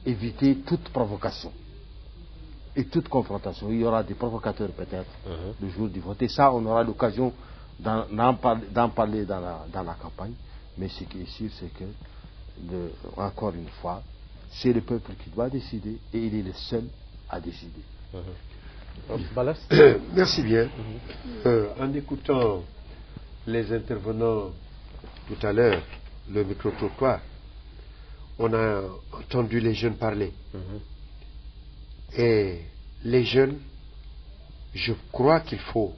éviter toute provocation et toute confrontation. Il y aura des provocateurs peut-être le jour du vote. Et ça, on aura l'occasion d'en parler dans la campagne. Mais ce qui est sûr, c'est que, encore une fois, c'est le peuple qui doit décider et il est le seul à décider. Merci bien. En écoutant les intervenants tout à l'heure, le micro-trottoir, on a entendu les jeunes parler. Et les jeunes, je crois qu'il faut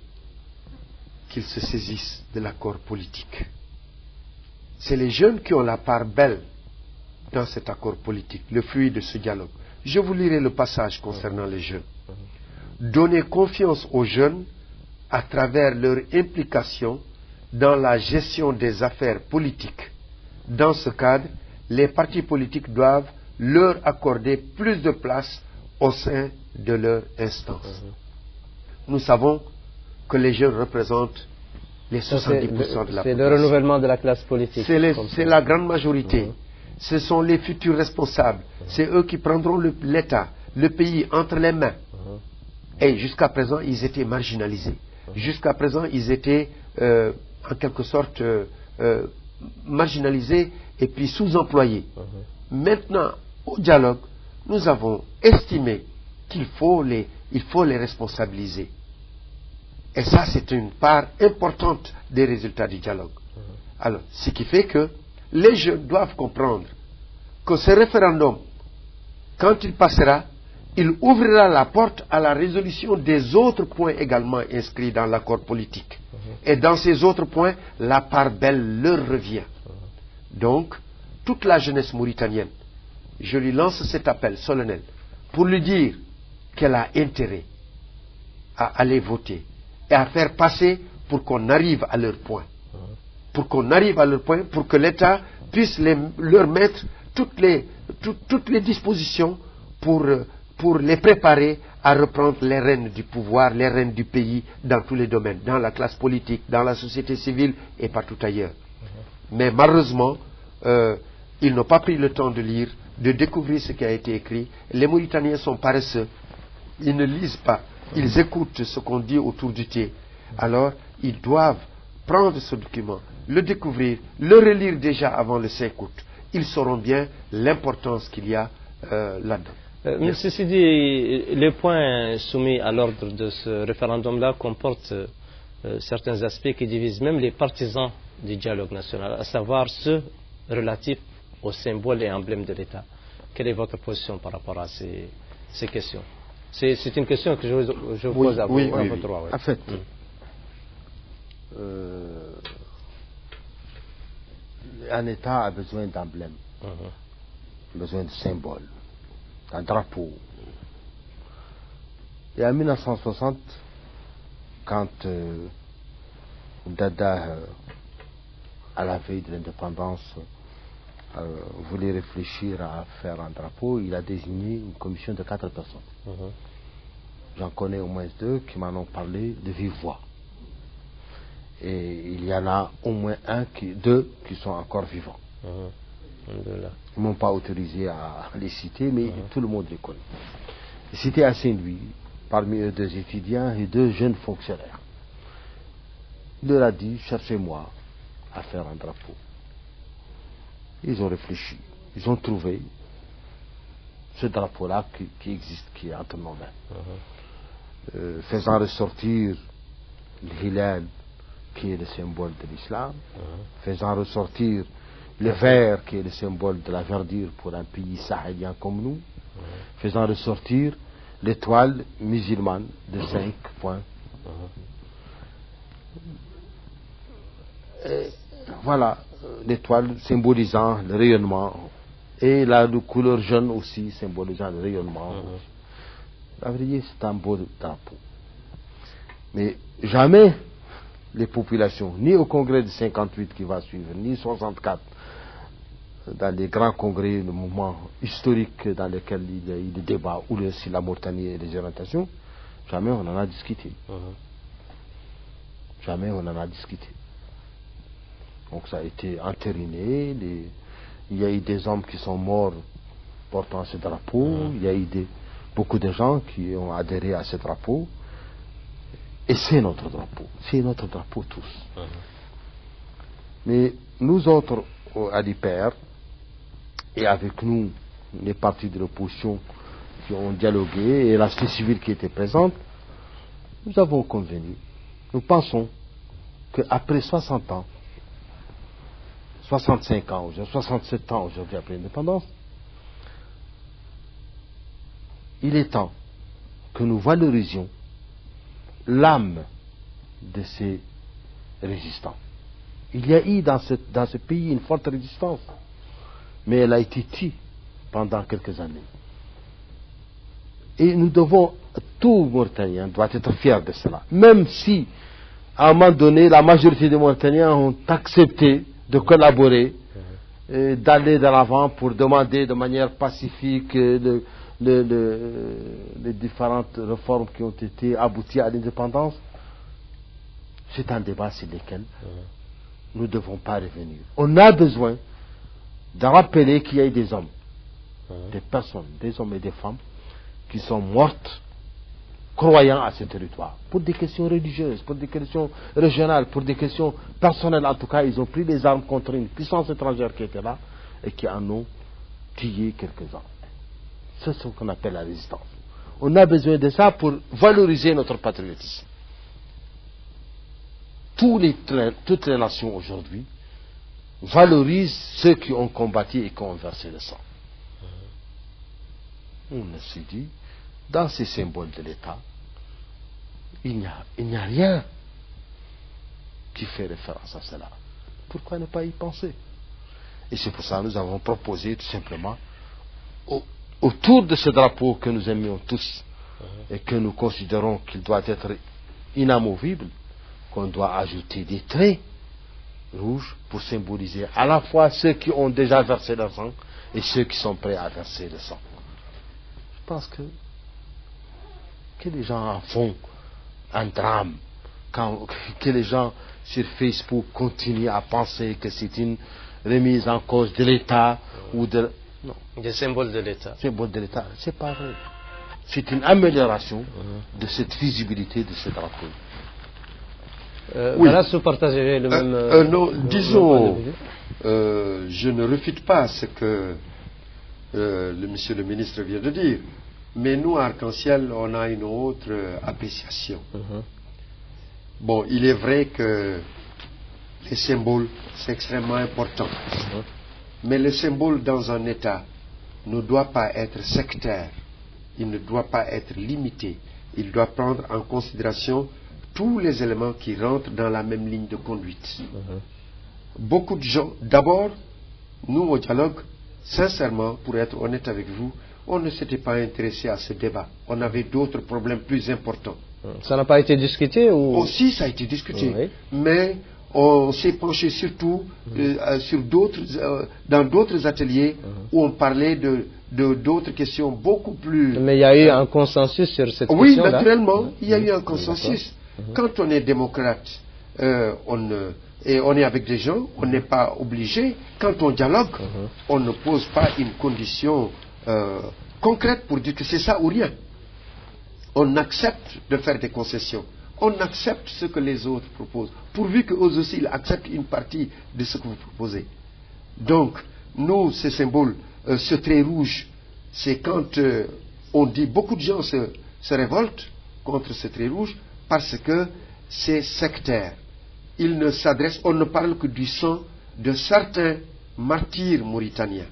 qu'ils se saisissent de l'accord politique. C'est les jeunes qui ont la part belle dans cet accord politique, le fruit de ce dialogue. Je vous lirai le passage concernant les jeunes. Donner confiance aux jeunes à travers leur implication dans la gestion des affaires politiques. Dans ce cadre, les partis politiques doivent leur accorder plus de place au sein de leur instance. Nous savons que les jeunes représentent les 70% de la population. C'est le renouvellement de la classe politique. C'est la grande majorité. Ce sont les futurs responsables. C'est eux qui prendront l'État, le pays entre les mains. Et jusqu'à présent, ils étaient marginalisés. Jusqu'à présent, ils étaient en quelque sorte marginalisés et puis sous-employés. Maintenant, au dialogue, nous avons estimé qu'il faut les responsabiliser. Et ça, c'est une part importante des résultats du dialogue. Alors, ce qui fait que les jeunes doivent comprendre que ce référendum, quand il passera, il ouvrira la porte à la résolution des autres points également inscrits dans l'accord politique. Et dans ces autres points, la part belle leur revient. Donc, toute la jeunesse mauritanienne, je lui lance cet appel solennel pour lui dire qu'elle a intérêt à aller voter et à faire passer pour qu'on arrive à leur point. Pour qu'on arrive à leur point, pour que l'État puisse leur mettre toutes les dispositions pour les préparer à reprendre les rênes du pouvoir, les rênes du pays dans tous les domaines, dans la classe politique, dans la société civile et partout ailleurs. Mais malheureusement, ils n'ont pas pris le temps de lire, de découvrir ce qui a été écrit. Les Mauritaniens sont paresseux, ils ne lisent pas, ils écoutent ce qu'on dit autour du thé. Alors, ils doivent prendre ce document, le découvrir, le relire déjà avant le 5 août. Ils sauront bien l'importance qu'il y a là-dedans. Mais ceci dit, les points soumis à l'ordre de ce référendum-là comportent certains aspects qui divisent même les partisans du dialogue national, à savoir ceux relatifs aux symboles et emblèmes de l'État. Quelle est votre position par rapport à ces questions? C'est une question que je vous pose à vous. Oui. En fait, un État a besoin d'emblèmes, besoin de symboles, d'un drapeau. Et en 1960, quand Dada, à la veille de l'indépendance, voulait réfléchir à faire un drapeau, il a désigné une commission de 4 personnes. J'en connais au moins 2 qui m'en ont parlé de vive voix. Et il y en a au moins 2 qui sont encore vivants. Ils ne m'ont pas autorisé à les citer, mais tout le monde les connaît. C'était à Saint-Louis, parmi eux 2 étudiants et 2 jeunes fonctionnaires. Il leur a dit, cherchez-moi à faire un drapeau. Ils ont réfléchi, ils ont trouvé ce drapeau-là qui existe, qui est entre nos mains. Faisant ressortir le hilal, qui est le symbole de l'islam, faisant ressortir le vert, qui est le symbole de la verdure pour un pays sahélien comme nous, faisant ressortir l'étoile musulmane de 5 points. Et voilà, l'étoile symbolisant le rayonnement, et la couleur jaune aussi symbolisant le rayonnement. La vérité, c'est un beau drapeau. Mais jamais les populations, ni au congrès de 58 qui va suivre, ni 64, dans les grands congrès, le mouvement historique dans lequel il y a eu des débats, ou sur la Mauritanie et les orientations, jamais on en a discuté. Jamais on en a discuté. Donc ça a été entériné, il y a eu des hommes qui sont morts portant ce drapeau. Il y a eu beaucoup de gens qui ont adhéré à ce drapeau. Et c'est notre drapeau tous. Mais nous autres, à l'IPR, et avec nous, les partis de l'opposition qui ont dialogué, et la société civile qui était présente, nous avons convenu, nous pensons qu'après 60 ans, 65 ans, 67 ans aujourd'hui après l'indépendance, il est temps que nous valorisions l'âme de ces résistants. Il y a eu dans ce pays une forte résistance, mais elle a été tue pendant quelques années. Et nous devons, tout Mauritanien doit être fier de cela. Même si, à un moment donné, la majorité des Mauritaniens ont accepté de collaborer, d'aller de l'avant pour demander de manière pacifique les différentes réformes qui ont été abouties à l'indépendance. C'est un débat sur lequel nous ne devons pas revenir. On a besoin de rappeler qu'il y a eu des hommes, des personnes, des hommes et des femmes qui sont mortes croyant à ce territoire, pour des questions religieuses, pour des questions régionales, pour des questions personnelles. En tout cas, ils ont pris les armes contre une puissance étrangère qui était là et qui en ont tué quelques-uns. C'est ce qu'on appelle la résistance. On a besoin de ça pour valoriser notre patriotisme. Toutes les nations aujourd'hui valorisent ceux qui ont combattu et qui ont versé le sang. On se dit, dans ces symboles de l'État, il n'y a rien qui fait référence à cela. Pourquoi ne pas y penser? Et c'est pour ça que nous avons proposé tout simplement, autour de ce drapeau que nous aimions tous et que nous considérons qu'il doit être inamovible, qu'on doit ajouter des traits rouges pour symboliser à la fois ceux qui ont déjà versé leur sang et ceux qui sont prêts à verser le sang. Je pense que les gens en font un drame, que les gens sur Facebook continuent à penser que c'est une remise en cause de l'État ou de... Non. Des symboles de l'État. Symboles de l'État, c'est pas vrai. C'est une amélioration de cette visibilité de ce drapeau. Oui. Voilà, si vous partagez le même... non, disons, je ne refute pas ce que monsieur le ministre vient de dire, mais nous, à Arc-en-Ciel, on a une autre appréciation. Bon, il est vrai que les symboles, c'est extrêmement important, mais le symbole dans un État ne doit pas être sectaire, il ne doit pas être limité, il doit prendre en considération tous les éléments qui rentrent dans la même ligne de conduite. Beaucoup de gens, d'abord, nous au dialogue, sincèrement, pour être honnête avec vous, on ne s'était pas intéressé à ce débat. On avait d'autres problèmes plus importants. Ça n'a pas été discuté ou... Aussi, ça a été discuté. Mais on s'est penché surtout sur dans d'autres ateliers où on parlait de d'autres questions beaucoup plus... Mais il y a eu un consensus sur cette question-là. Oui, naturellement, il y a eu un consensus. Quand on est démocrate, et on est avec des gens, on n'est pas obligé. Quand on dialogue, on ne pose pas une condition concrète pour dire que c'est ça ou rien. On accepte de faire des concessions. On accepte ce que les autres proposent, pourvu qu'eux aussi ils acceptent une partie de ce que vous proposez. Donc, nous, ces symboles, ce trait rouge, c'est quand on dit, beaucoup de gens se révoltent contre ce trait rouge parce que c'est sectaire. On ne parle que du sang de certains martyrs mauritaniens.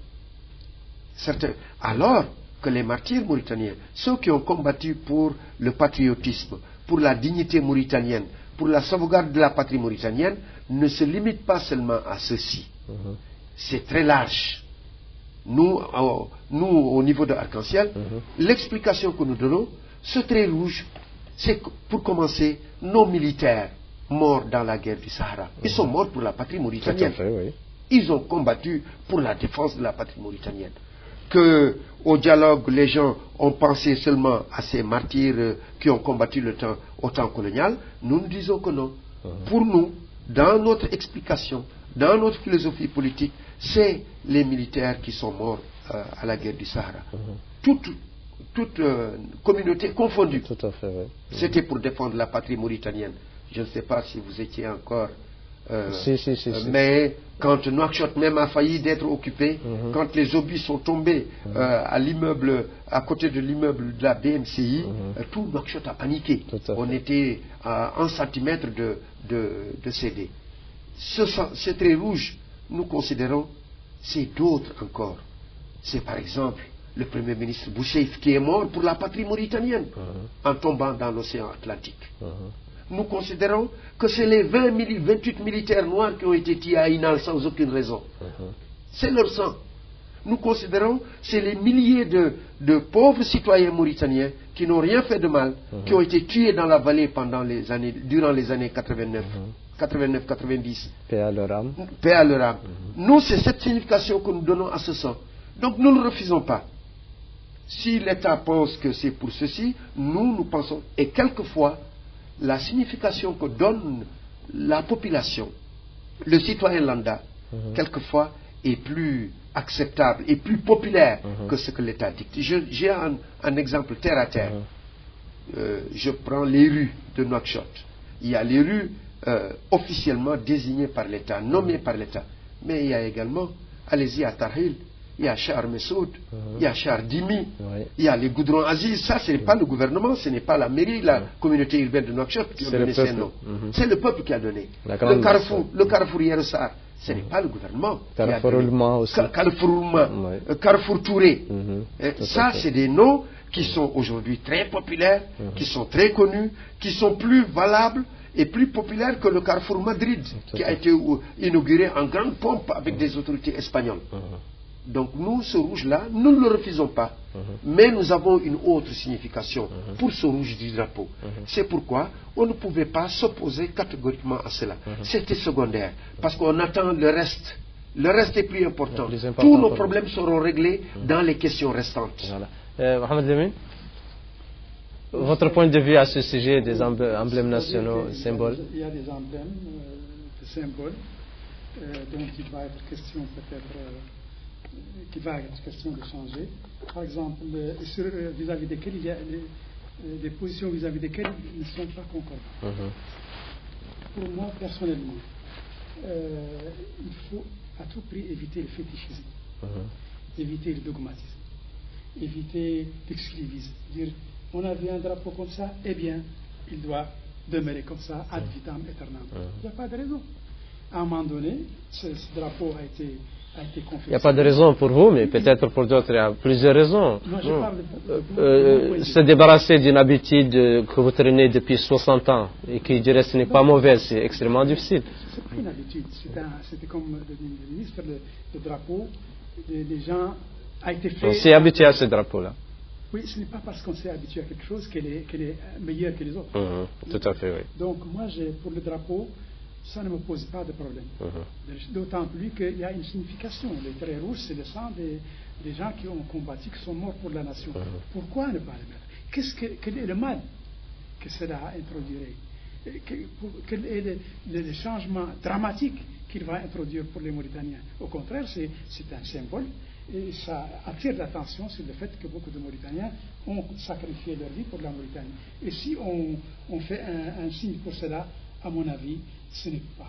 Alors que les martyrs mauritaniens, ceux qui ont combattu pour le patriotisme, pour la dignité mauritanienne, pour la sauvegarde de la patrie mauritanienne, ne se limitent pas seulement à ceci. C'est très large. Nous, au niveau de Arc-en-Ciel, l'explication que nous donnons, ce trait rouge, c'est pour commencer, nos militaires morts dans la guerre du Sahara. Ils sont morts pour la patrie mauritanienne. Ils ont combattu pour la défense de la patrie mauritanienne. Que au dialogue, les gens ont pensé seulement à ces martyrs qui ont combattu au temps colonial, nous disons que non. Pour nous, dans notre explication, dans notre philosophie politique, c'est les militaires qui sont morts à la guerre du Sahara. Toute communauté confondue. Tout à fait, oui. C'était pour défendre la patrie mauritanienne. Je ne sais pas si vous étiez encore... Si. Mais quand Nouakchott même a failli d'être occupé, quand les obus sont tombés à l'immeuble, à côté de l'immeuble de la BMCI, tout Nouakchott a paniqué. On était à 1 centimètre de céder. Ce trait rouge, nous considérons, c'est d'autres encore. C'est par exemple le Premier ministre Boucheif qui est mort pour la patrie mauritanienne en tombant dans l'océan Atlantique. Nous considérons que c'est les 28 militaires noirs qui ont été tués à Inal sans aucune raison. C'est leur sang. Nous considérons que c'est les milliers de pauvres citoyens mauritaniens qui n'ont rien fait de mal, qui ont été tués dans la vallée durant les années 89-90. Paix à leur âme. Paix à leur âme. Nous, c'est cette signification que nous donnons à ce sang. Donc nous ne le refusons pas. Si l'État pense que c'est pour ceci, nous pensons. Et quelquefois, la signification que donne la population, le citoyen lambda, quelquefois est plus acceptable et plus populaire que ce que l'État dicte. J'ai un exemple terre à terre. Je prends les rues de Nouakchott. Il y a les rues officiellement désignées par l'État, nommées par l'État. Mais il y a également, allez-y à Tarhil, il y a Char Messoud, il y a Char Dimi, il y a les goudrons Aziz. Ça, ce n'est pas le gouvernement, ce n'est pas la mairie, la communauté urbaine de Nouakchott qui a donné ces noms. C'est le peuple qui a donné. Le Carrefour Yersar, ce n'est pas le gouvernement. Carrefour Oulma aussi. Carrefour Touré. Ça, c'est des noms qui sont aujourd'hui très populaires, qui sont très connus, qui sont plus valables et plus populaires que le Carrefour Madrid, qui a été inauguré en grande pompe avec des autorités espagnoles. Donc nous, ce rouge-là, nous ne le refusons pas. Mais nous avons une autre signification pour ce rouge du drapeau. C'est pourquoi on ne pouvait pas s'opposer catégoriquement à cela. C'était secondaire. Parce qu'on attend le reste. Le reste est plus important. Tous nos problèmes seront réglés dans les questions restantes. Voilà. Mohamed Lemine, votre point de vue à ce sujet des emblèmes nationaux, symboles? Il y a des emblèmes, des symboles, dont il va être question peut-être... qui va être question de changer. Par exemple, vis-à-vis desquels il y a des positions vis-à-vis desquelles ils ne sont pas concordants. Pour moi, personnellement, il faut à tout prix éviter le fétichisme, éviter le dogmatisme, éviter l'exclusivisme. Dire, on a vu un drapeau comme ça, eh bien, il doit demeurer comme ça, ad vitam aeternam. Il n'y a pas de raison. À un moment donné, ce drapeau a été confectionné. Il n'y a pas de raison pour vous, mais peut-être pour d'autres, il y a plusieurs raisons. Moi, je parle de se débarrasser d'une habitude que vous traînez depuis 60 ans et qui, je dirais, ce n'est pas mauvais, c'est extrêmement difficile. C'est pas une habitude. C'était comme le ministre, le drapeau, les gens a été fait. On s'est habitué à ce drapeau-là. Oui, ce n'est pas parce qu'on s'est habitué à quelque chose qu'elle est meilleure que les autres. Tout à fait, oui. Donc, moi, pour le drapeau, ça ne me pose pas de problème. D'autant plus qu'il y a une signification. Les traits rouges, c'est le sang des gens qui ont combattu, qui sont morts pour la nation. Pourquoi ne pas le mettre? Quel est le mal que cela introduirait? Quel est le changement dramatique qu'il va introduire pour les Mauritaniens? Au contraire, c'est un symbole et ça attire l'attention sur le fait que beaucoup de Mauritaniens ont sacrifié leur vie pour la Mauritanie. Et si on fait un signe pour cela, à mon avis, ce n'est pas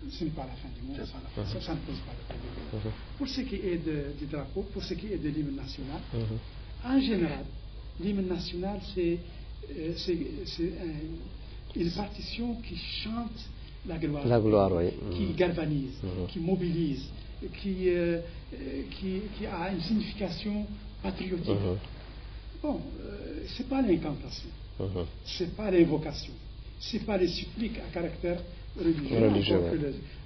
la fin du monde, ça ne pose pas de problème. Pour ce qui est du drapeau, pour ce qui est de l'hymne national, en général, l'hymne national, c'est une partition qui chante la gloire, oui. Qui galvanise, qui mobilise, qui a une signification patriotique. Bon, c'est pas l'incantation, c'est pas l'invocation, c'est pas les suppliques à caractère religieux.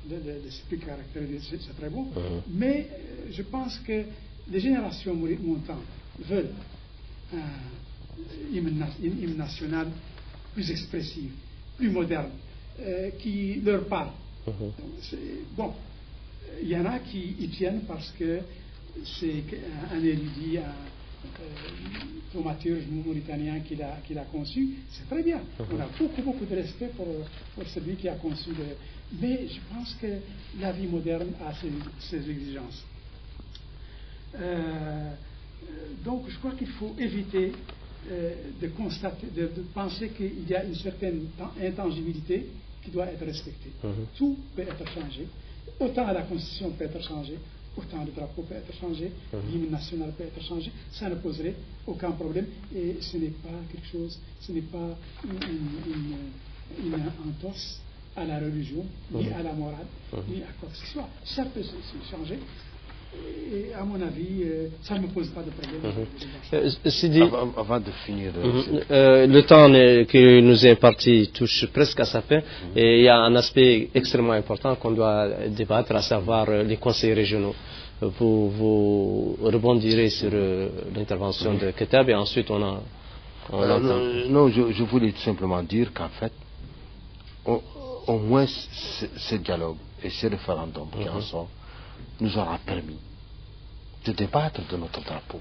Les suppliques à caractère religieux, c'est très bon, mais je pense que les générations montantes veulent un hymne national plus expressif, plus moderne, qui leur parle. Bon, il y en a qui y tiennent parce que c'est un érudit, un thaumaturge mauritanien qui l'a conçu. C'est très bien. On a beaucoup de respect pour celui qui a conçu mais je pense que la vie moderne a ses exigences. Donc je crois qu'il faut éviter de constater, de penser qu'il y a une certaine intangibilité qui doit être respectée. Tout peut être changé. Autant la Constitution peut être changée, autant le drapeau peut être changé, l'hymne national peut être changé. Ça ne poserait aucun problème. Et ce n'est pas quelque chose, ce n'est pas une entorse à la religion, ni à la morale, ni à quoi que ce soit. Ça peut se changer. Et à mon avis, ça ne me pose pas de problème. Avant de finir, le temps qui nous est imparti touche presque à sa fin, et il y a un aspect extrêmement important qu'on doit débattre, à savoir les conseils régionaux. Vous rebondirez sur l'intervention de Ketab, et ensuite on entend. Non, je voulais tout simplement dire qu'en fait, au moins ce dialogue et ce référendum qui en sort nous aura permis de débattre de notre drapeau.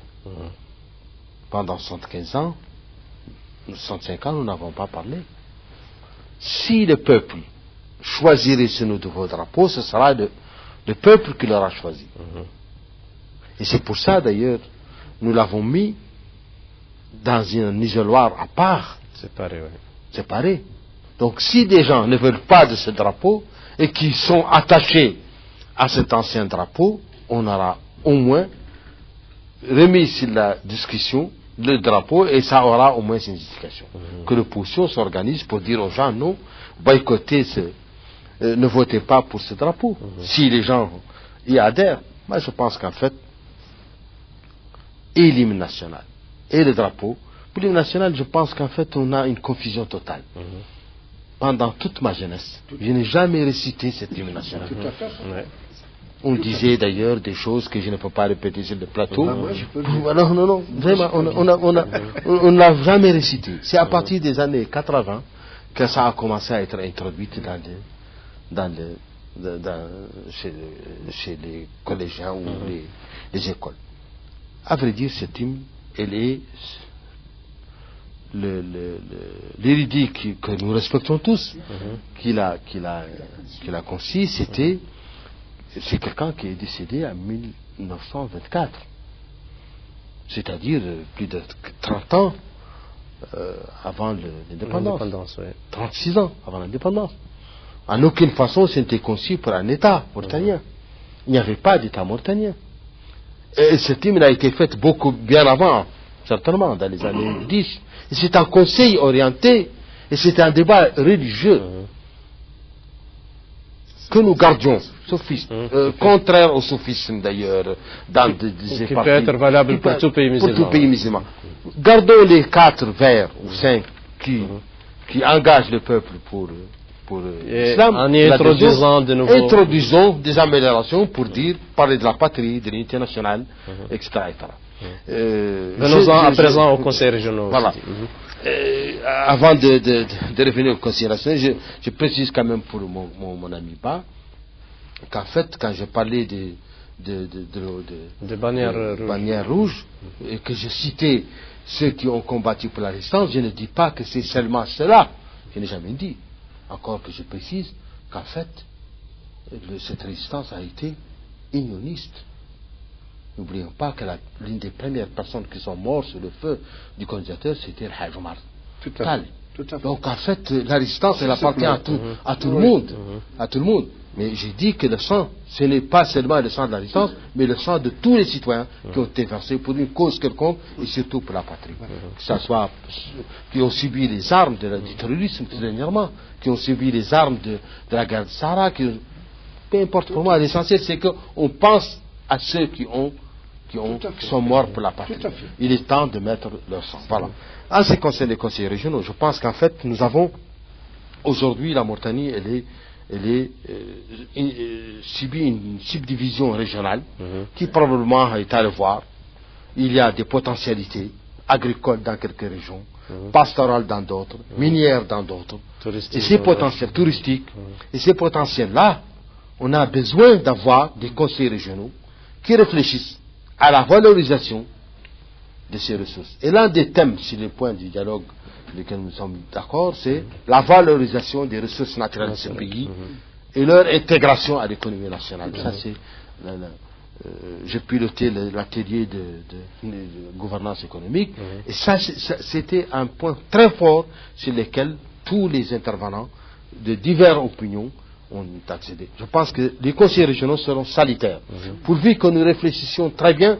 Pendant 75 ans, 65 ans, nous n'avons pas parlé. Si le peuple choisirait ce nouveau drapeau, ce sera le peuple qui l'aura choisi. Et c'est pour ça, d'ailleurs, nous l'avons mis dans un isoloir à part. Séparé. Donc, si des gens ne veulent pas de ce drapeau et qui sont attachés à cet ancien drapeau, on aura au moins remis sur la discussion le drapeau, et ça aura au moins une signification. Que l'opposition s'organise pour dire aux gens non, boycottez ne votez pas pour ce drapeau. Si les gens y adhèrent, moi je pense qu'en fait, et l'hymne national et le drapeau, pour l'hymne national, je pense qu'en fait on a une confusion totale. Pendant toute ma jeunesse, je n'ai jamais récité cet hymne national. On disait d'ailleurs des choses que je ne peux pas répéter sur le plateau. Non, vraiment, on ne l'a jamais récité. C'est à partir des années 80 que ça a commencé à être introduit chez les collégiens ou les écoles. À vrai dire, cet hymne, elle est l'érudit que nous respectons tous, qui l'a conçu, c'est quelqu'un qui est décédé en 1924, c'est-à-dire plus de 30 ans avant l'indépendance. 36 ans avant l'indépendance. En aucune façon, c'était conçu pour un État mauritanien. Il n'y avait pas d'État mauritanien. Et cet hymne a été fait beaucoup bien avant, certainement, dans les années 10. Et c'est un conseil orienté, et c'est un débat religieux que nous gardions, sophisme, contraire au sophisme d'ailleurs, dans des qui peut être valable pour tout pays musulman. Gardons les 4 vers ou 5 qui engagent le peuple pour l'islam. En y introduisant de nouveau. Introduisons des améliorations pour parler de la patrie, de l'unité nationale, etc. Venons-en à présent au conseil régional. Voilà. Avant de revenir au conseil national, je précise quand même pour mon ami Ba qu'en fait, quand je parlais de bannières rouges et que je citais ceux qui ont combattu pour la résistance, je ne dis pas que c'est seulement cela. Je n'ai jamais dit. Encore que je précise qu'en fait, cette résistance a été unioniste. N'oublions pas que l'une des premières personnes qui sont mortes sur le feu du congélateur, c'était le Hajj Omar Tal. Donc en fait, la résistance, elle appartient à tout le monde. À tout le monde. Mais j'ai dit que le sang, ce n'est pas seulement le sang de la résistance, mais le sang de tous les citoyens qui ont été versés pour une cause quelconque et surtout pour la patrie. Que ce soit qui ont subi les armes du terrorisme tout dernièrement, qui ont subi les armes de la guerre de Sahara, peu importe pour moi, l'essentiel c'est qu'on pense à ceux qui sont morts pour la patrie. Il est temps de mettre leur sang. Voilà. En ce qui concerne les conseils régionaux, je pense qu'en fait, nous avons aujourd'hui, la Mauritanie, elle subit une subdivision régionale qui probablement a été à le voir. Il y a des potentialités agricoles dans quelques régions, pastorales dans d'autres, minières dans d'autres, et ces potentiels touristiques, et ces potentiels-là, on a besoin d'avoir des conseils régionaux qui réfléchissent à la valorisation de ces ressources. Et l'un des thèmes sur les points du dialogue sur lesquels nous sommes d'accord, c'est la valorisation des ressources naturelles de ce pays et leur intégration à l'économie nationale. Ça, c'est j'ai piloté l'atelier de gouvernance économique, et ça, c'était un point très fort sur lequel tous les intervenants de diverses opinions ont accédé. Je pense que les conseils régionaux seront salutaires, pourvu que nous réfléchissions très bien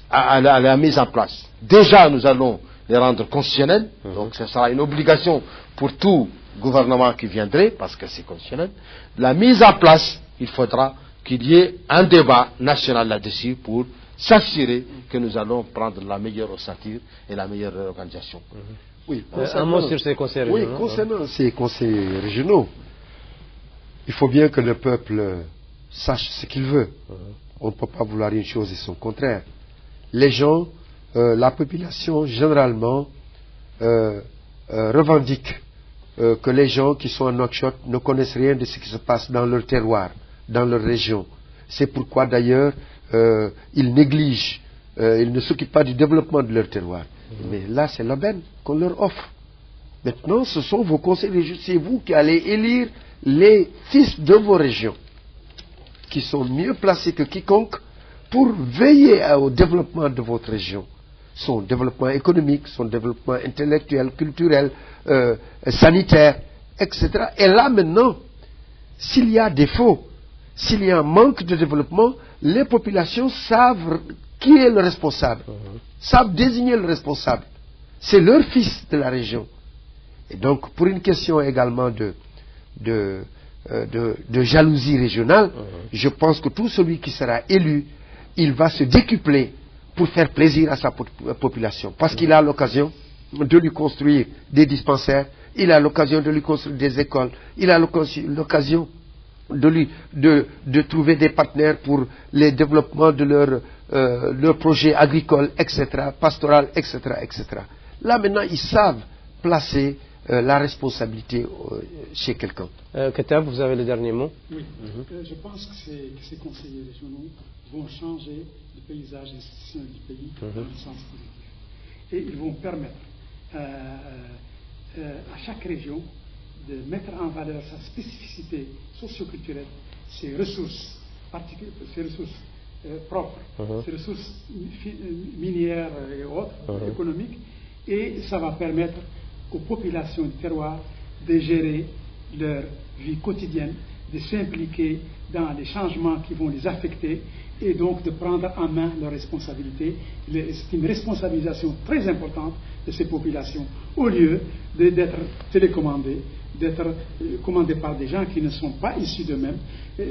à la mise en place. Déjà, nous allons les rendre constitutionnels, donc ce sera une obligation pour tout gouvernement qui viendrait, parce que c'est constitutionnel. La mise en place, il faudra qu'il y ait un débat national là-dessus pour s'assurer que nous allons prendre la meilleure ossature et la meilleure organisation. Oui, un mot sur ces conseils régionaux. Oui, concernant ces conseils régionaux, il faut bien que le peuple sache ce qu'il veut. On ne peut pas vouloir une chose et son contraire. Les gens, la population, généralement, revendique que les gens qui sont en Nouakchott ne connaissent rien de ce qui se passe dans leur terroir, dans leur région. C'est pourquoi d'ailleurs ils négligent, ils ne s'occupent pas du développement de leur terroir. Mais là, c'est l'aubaine qu'on leur offre. Maintenant, ce sont vos conseils régionaux, c'est vous qui allez élire les fils de vos régions, qui sont mieux placés que quiconque pour veiller au développement de votre région. Son développement économique, son développement intellectuel, culturel, sanitaire, etc. Et là maintenant, s'il y a défaut, s'il y a un manque de développement, les populations savent qui est le responsable, savent désigner le responsable. C'est leur fils de la région. Et donc, pour une question également de jalousie régionale, je pense que tout celui qui sera élu, il va se décupler pour faire plaisir à sa population. Parce qu'il a l'occasion de lui construire des dispensaires, il a l'occasion de lui construire des écoles, il a l'occasion de trouver des partenaires pour le développement de leurs projets agricoles, etc., pastoral, etc., etc. Là maintenant, ils savent placer la responsabilité chez quelqu'un. Ketab, vous avez le dernier mot? Oui. Je pense que ces conseillers régionaux vont changer le paysage institutionnel du pays dans le sens positif. Et ils vont permettre à chaque région de mettre en valeur sa spécificité socio-culturelle, ses ressources particulières, ses ressources propres, ses ressources minières et autres, économiques, et ça va permettre aux populations du terroir de gérer leur vie quotidienne, de s'impliquer dans les changements qui vont les affecter et donc de prendre en main leurs responsabilités. C'est une responsabilisation très importante de ces populations, au lieu d'être télécommandées, d'être commandées par des gens qui ne sont pas issus d'eux-mêmes.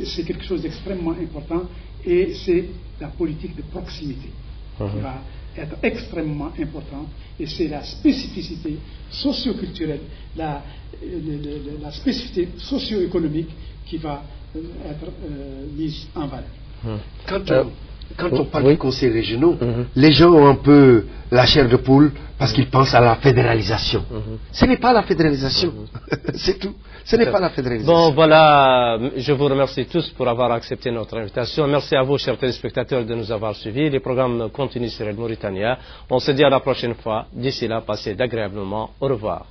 C'est quelque chose d'extrêmement important et c'est la politique de proximité qui va être extrêmement importante, et c'est la spécificité socio-culturelle, la spécificité socio-économique qui va être mise en valeur. Quand on parle des conseils régionaux, les gens ont un peu la chair de poule parce qu'ils pensent à la fédéralisation. Ce n'est pas la fédéralisation, c'est tout. Ce n'est pas la fédéralisation. Bon, voilà, je vous remercie tous pour avoir accepté notre invitation. Merci à vous, chers téléspectateurs, de nous avoir suivis. Les programmes continuent sur El Mauritania. On se dit à la prochaine fois. D'ici là, passez d'agréablement. Au revoir.